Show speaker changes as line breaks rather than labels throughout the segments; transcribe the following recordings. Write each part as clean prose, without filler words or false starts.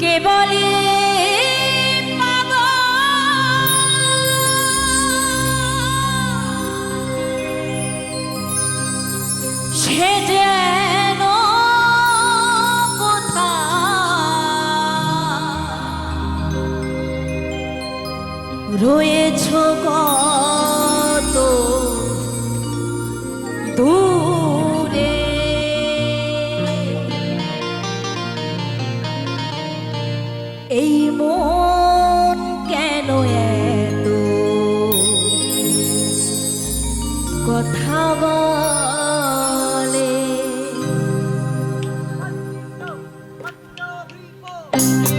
কে বলে সে যেন রয়েছ কত দূরে এই মন কেন এত কথা বলে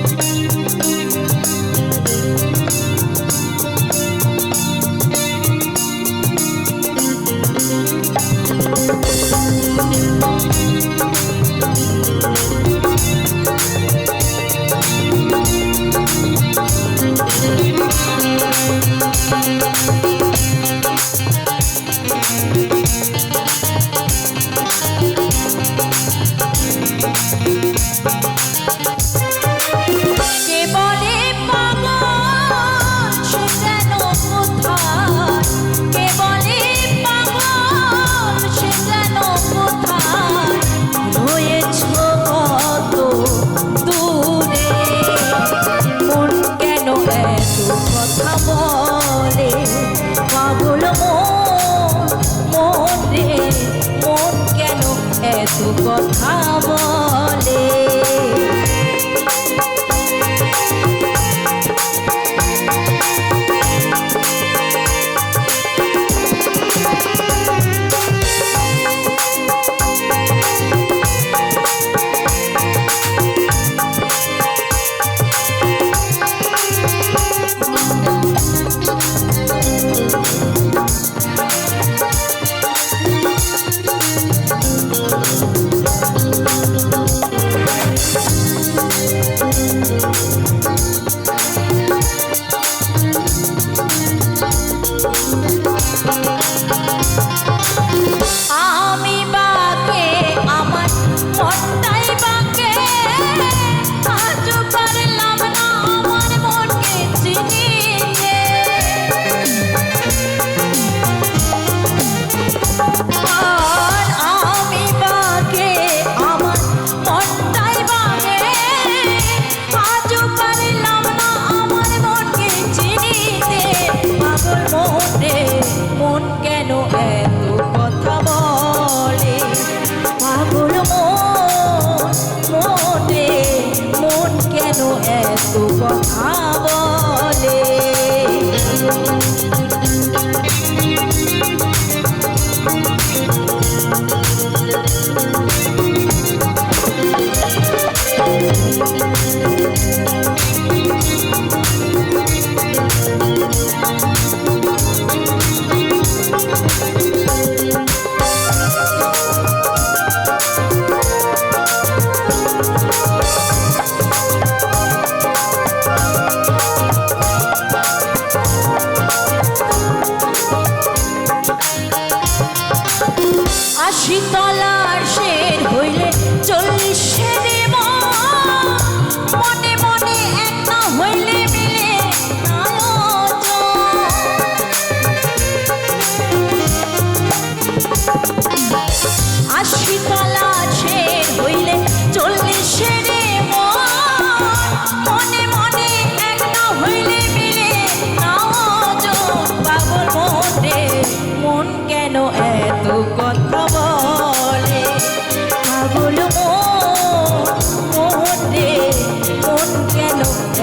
কথা বলে মন কেন এত কথা বলে পাগল মনে মন কেন এত কথা বলে শীতলার শের হইলে 40 মনে মনে একটা হইলে মিলে শীতলার শের হইলে 40 মনে মনে একটা হইলে মিলে পাগল মনে মন কেন এত কথা বলে পাগল মনে মন কেন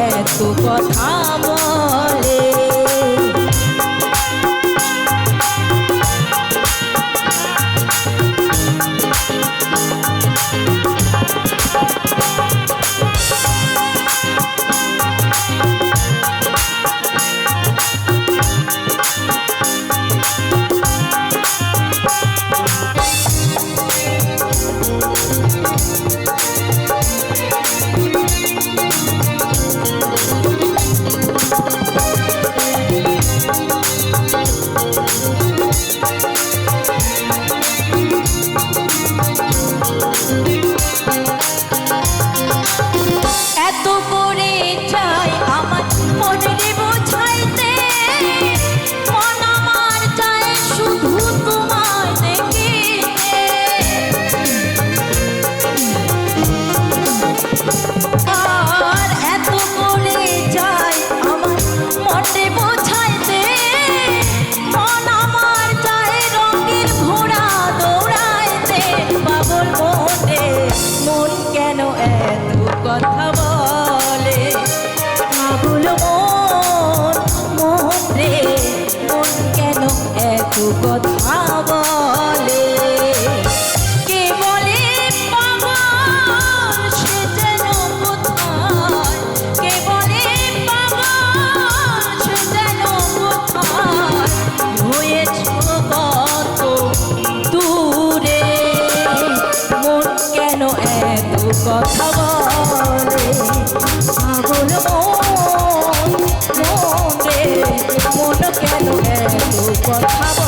এত কথা বলে এত কথা বলে পাগল মন মন রে মন কেন এত কথা বলে কে বলে পাগল সে যেন কোথায় কে বলে পাগল সে যেন কোথায় হয়েছ কত দূরে মন কেন এত কথা বলে পাগল মন মন রে মন কেন এত কথা